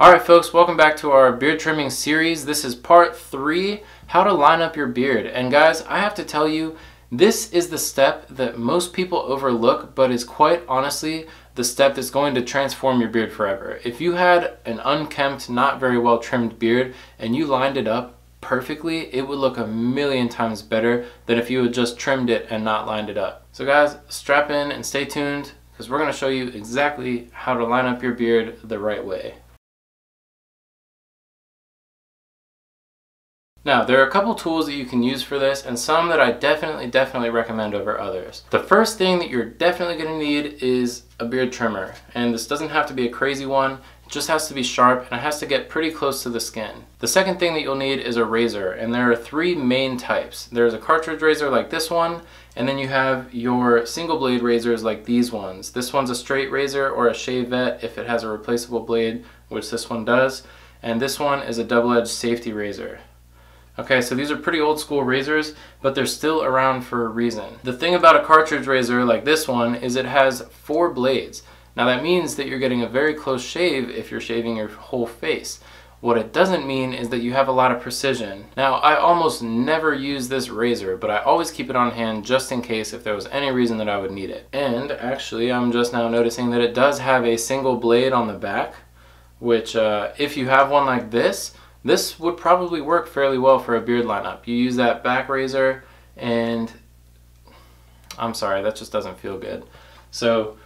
Alright folks, welcome back to our beard trimming series. This is part 3, how to line up your beard. And guys, I have to tell you, this is the step that most people overlook, but is quite honestly the step that's going to transform your beard forever. If you had an unkempt, not very well trimmed beard and you lined it up perfectly, it would look a million times better than if you had just trimmed it and not lined it up. So guys, strap in and stay tuned because we're going to show you exactly how to line up your beard the right way. Now, there are a couple tools that you can use for this and some that I definitely recommend over others. The first thing that you're definitely going to need is a beard trimmer. And this doesn't have to be a crazy one, it just has to be sharp and it has to get pretty close to the skin. The second thing that you'll need is a razor, and there are 3 main types. There's a cartridge razor like this one, and then you have your single blade razors like these ones. This one's a straight razor or a shavette if it has a replaceable blade, which this one does, and this one is a double-edged safety razor. Okay, so these are pretty old school razors, but they're still around for a reason. The thing about a cartridge razor like this one is it has 4 blades. Now that means that you're getting a very close shave if you're shaving your whole face. What it doesn't mean is that you have a lot of precision. Now, I almost never use this razor, but I always keep it on hand just in case if there was any reason that I would need it. And actually, I'm just now noticing that it does have a single blade on the back, which if you have one like this would probably work fairly well for a beard lineup. You use that back razor and I'm sorry, that just doesn't feel good. So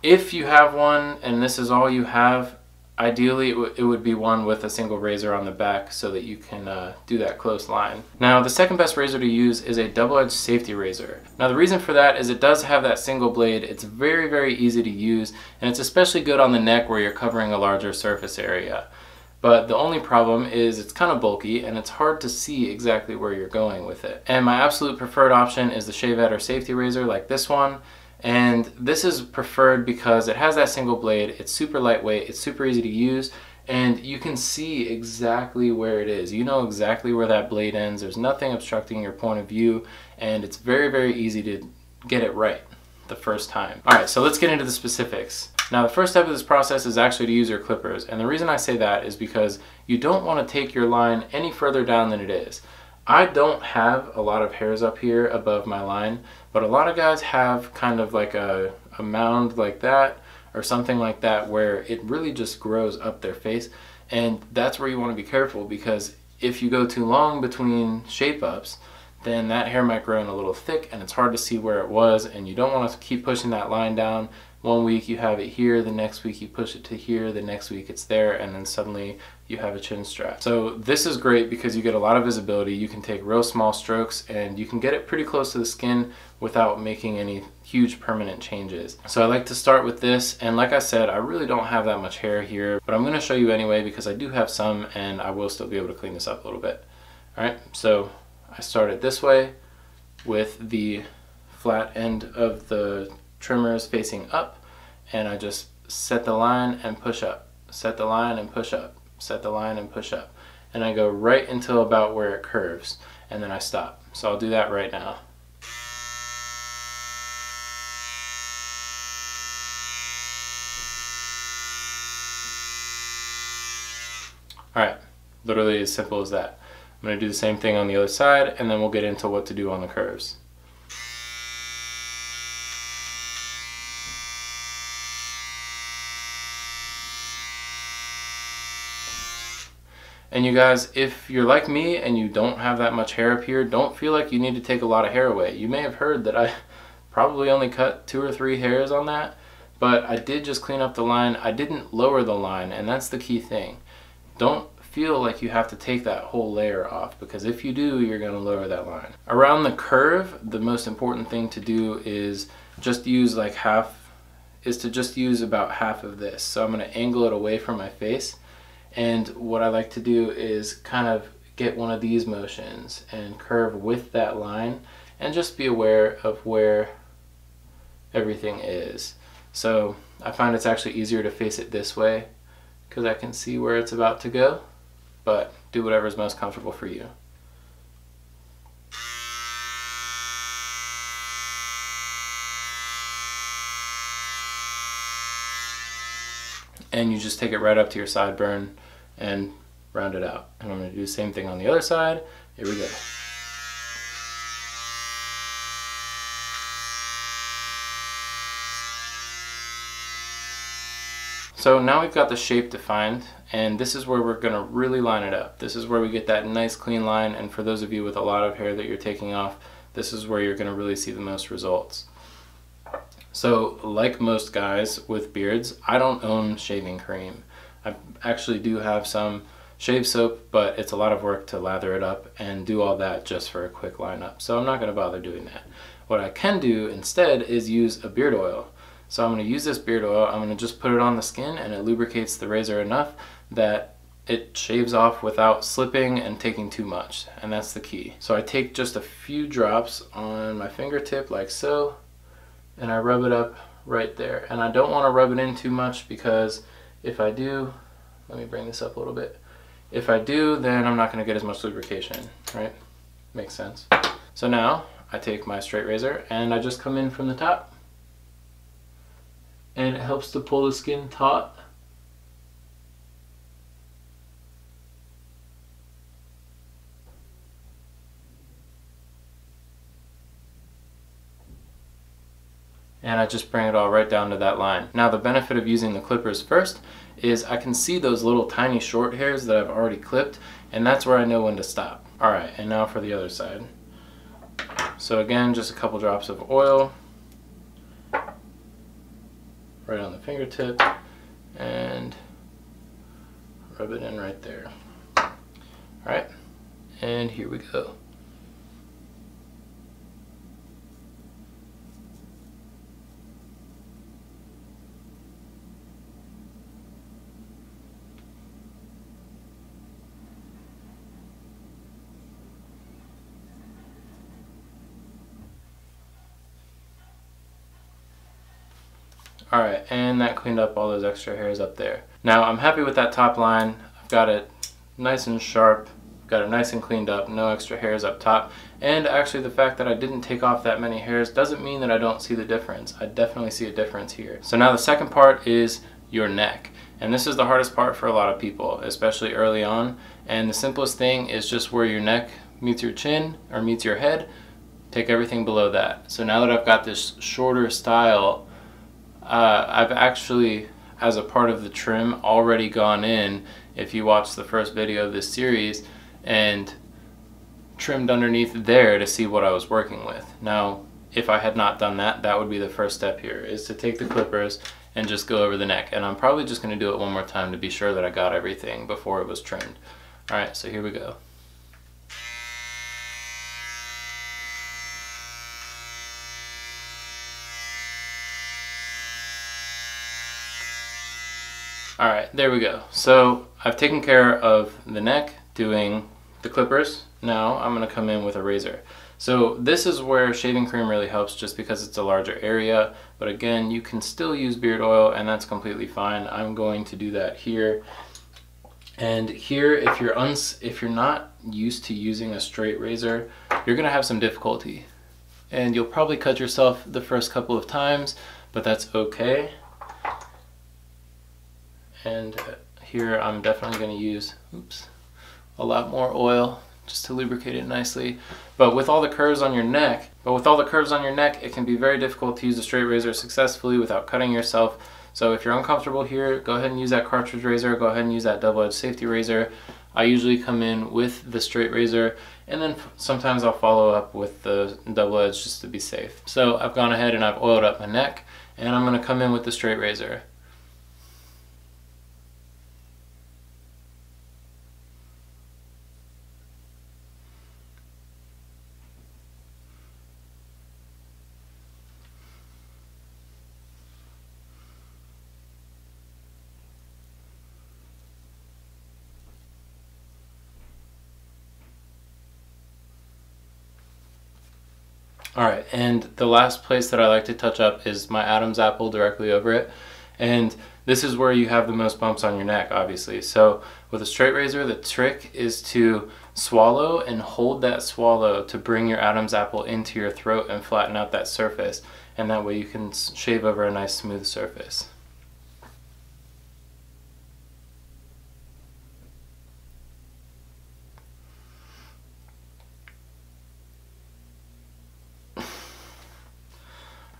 if you have one and this is all you have, ideally it would be one with a single razor on the back so that you can do that close line. Now the second best razor to use is a double-edged safety razor. Now the reason for that is it does have that single blade. It's very easy to use, and it's especially good on the neck where you're covering a larger surface area. But the only problem is it's kind of bulky and it's hard to see exactly where you're going with it. And my absolute preferred option is the shavette or safety razor like this one. And this is preferred because it has that single blade, it's super lightweight, it's super easy to use, and you can see exactly where it is. You know exactly where that blade ends, there's nothing obstructing your point of view, and it's very easy to get it right the first time. Alright, so let's get into the specifics. Now the first step of this process is actually to use your clippers, and the reason I say that is because you don't want to take your line any further down than it is. I don't have a lot of hairs up here above my line, but a lot of guys have kind of like a mound like that or something like that where it really just grows up their face, and that's where you want to be careful, because if you go too long between shape ups, then that hair might grow in a little thick and it's hard to see where it was, and you don't want to keep pushing that line down. One week you have it here, the next week you push it to here, the next week it's there, and then suddenly you have a chin strap. So this is great because you get a lot of visibility. You can take real small strokes and you can get it pretty close to the skin without making any huge permanent changes. So I like to start with this, and like I said, I really don't have that much hair here, but I'm going to show you anyway because I do have some and I will still be able to clean this up a little bit. Alright, so I start it this way with the flat end of the trimmers facing up, and I just set the line and push up, set the line and push up, set the line and push up, and I go right until about where it curves, and then I stop. So I'll do that right now. Alright, literally as simple as that. I'm going to do the same thing on the other side, and then we'll get into what to do on the curves. And you guys, if you're like me and you don't have that much hair up here, don't feel like you need to take a lot of hair away. You may have heard that I probably only cut 2 or 3 hairs on that, but I did just clean up the line. I didn't lower the line, and that's the key thing. Don't feel like you have to take that whole layer off, because if you do, you're going to lower that line. Around the curve, the most important thing to do is just use about half of this. So I'm going to angle it away from my face. And what I like to do is kind of get one of these motions and curve with that line and just be aware of where everything is. So I find it's actually easier to face it this way because I can see where it's about to go, but do whatever is most comfortable for you. and you just take it right up to your sideburn and round it out. And I'm going to do the same thing on the other side. Here we go. So now we've got the shape defined, and this is where we're going to really line it up. This is where we get that nice clean line, and for those of you with a lot of hair that you're taking off, this is where you're going to really see the most results. So like most guys with beards, I don't own shaving cream. I actually do have some shave soap, but it's a lot of work to lather it up and do all that just for a quick lineup. So I'm not going to bother doing that. What I can do instead is use a beard oil. So I'm going to use this beard oil, I'm going to just put it on the skin, and it lubricates the razor enough that it shaves off without slipping and taking too much, and that's the key. So I take just a few drops on my fingertip like so, and I rub it up right there. And I don't want to rub it in too much, because if I do, let me bring this up a little bit. If I do, then I'm not going to get as much lubrication, right? Makes sense. So now I take my straight razor and I just come in from the top, and it helps to pull the skin taut. And I just bring it all right down to that line. Now the benefit of using the clippers first is I can see those little tiny short hairs that I've already clipped, and that's where I know when to stop. Alright, and now for the other side. So again, just a couple drops of oil right on the fingertip, and rub it in right there. Alright, and here we go. Alright, and that cleaned up all those extra hairs up there. Now I'm happy with that top line. I've got it nice and sharp, got it nice and cleaned up, no extra hairs up top. And actually the fact that I didn't take off that many hairs doesn't mean that I don't see the difference. I definitely see a difference here. So now the second part is your neck. And this is the hardest part for a lot of people, especially early on. And the simplest thing is just where your neck meets your chin or meets your head, take everything below that. So now that I've got this shorter style, I've actually, as a part of the trim, already gone in, if you watch the first video of this series, and trimmed underneath there to see what I was working with. Now, if I had not done that, that would be the first step here, is to take the clippers and just go over the neck. And I'm probably just going to do it one more time to be sure that I got everything before it was trimmed. Alright, so here we go. Alright, there we go. So I've taken care of the neck doing the clippers. Now I'm going to come in with a razor. So this is where shaving cream really helps, just because it's a larger area. But again, you can still use beard oil, and that's completely fine. I'm going to do that here. And here, if you're not used to using a straight razor, you're going to have some difficulty. And you'll probably cut yourself the first couple of times, but that's okay. And here I'm definitely going to use a lot more oil just to lubricate it nicely. But with all the curves on your neck, it can be very difficult to use a straight razor successfully without cutting yourself. So if you're uncomfortable here, go ahead and use that cartridge razor, go ahead and use that double-edged safety razor. I usually come in with the straight razor, and then sometimes I'll follow up with the double-edged just to be safe. So I've gone ahead and I've oiled up my neck, and I'm going to come in with the straight razor. Alright, and the last place that I like to touch up is my Adam's apple directly over it. And this is where you have the most bumps on your neck, obviously. So with a straight razor, the trick is to swallow and hold that swallow to bring your Adam's apple into your throat and flatten out that surface. And that way you can shave over a nice smooth surface.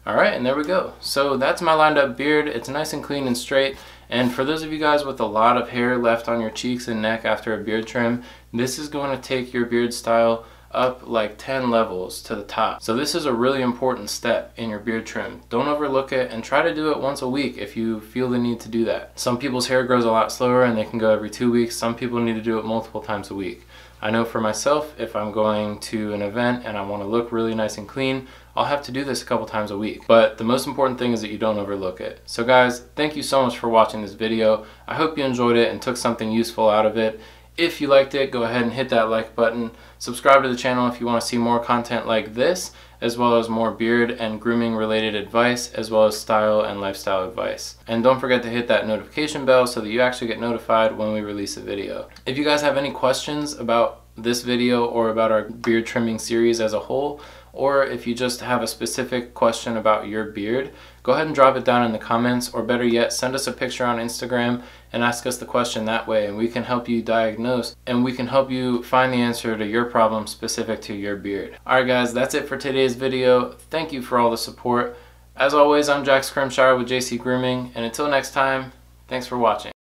Alright, and there we go. So that's my lined up beard. It's nice and clean and straight. And for those of you guys with a lot of hair left on your cheeks and neck after a beard trim, this is going to take your beard style up like 10 levels to the top. So this is a really important step in your beard trim. Don't overlook it, and try to do it once a week if you feel the need to do that. Some people's hair grows a lot slower and they can go every 2 weeks. Some people need to do it multiple times a week. I know for myself, if I'm going to an event and I want to look really nice and clean, I'll have to do this a couple times a week. But the most important thing is that you don't overlook it. So guys, thank you so much for watching this video. I hope you enjoyed it and took something useful out of it. If you liked it, go ahead and hit that like button. Subscribe to the channel if you want to see more content like this, as well as more beard and grooming related advice, as well as style and lifestyle advice. And don't forget to hit that notification bell so that you actually get notified when we release a video. If you guys have any questions about this video or about our beard trimming series as a whole, or if you just have a specific question about your beard, go ahead and drop it down in the comments, or better yet, send us a picture on Instagram and ask us the question that way, and we can help you diagnose and we can help you find the answer to your problem specific to your beard. Alright guys, that's it for today's video. Thank you for all the support. As always, I'm Jack Scrimshire with JC Grooming, and until next time, thanks for watching.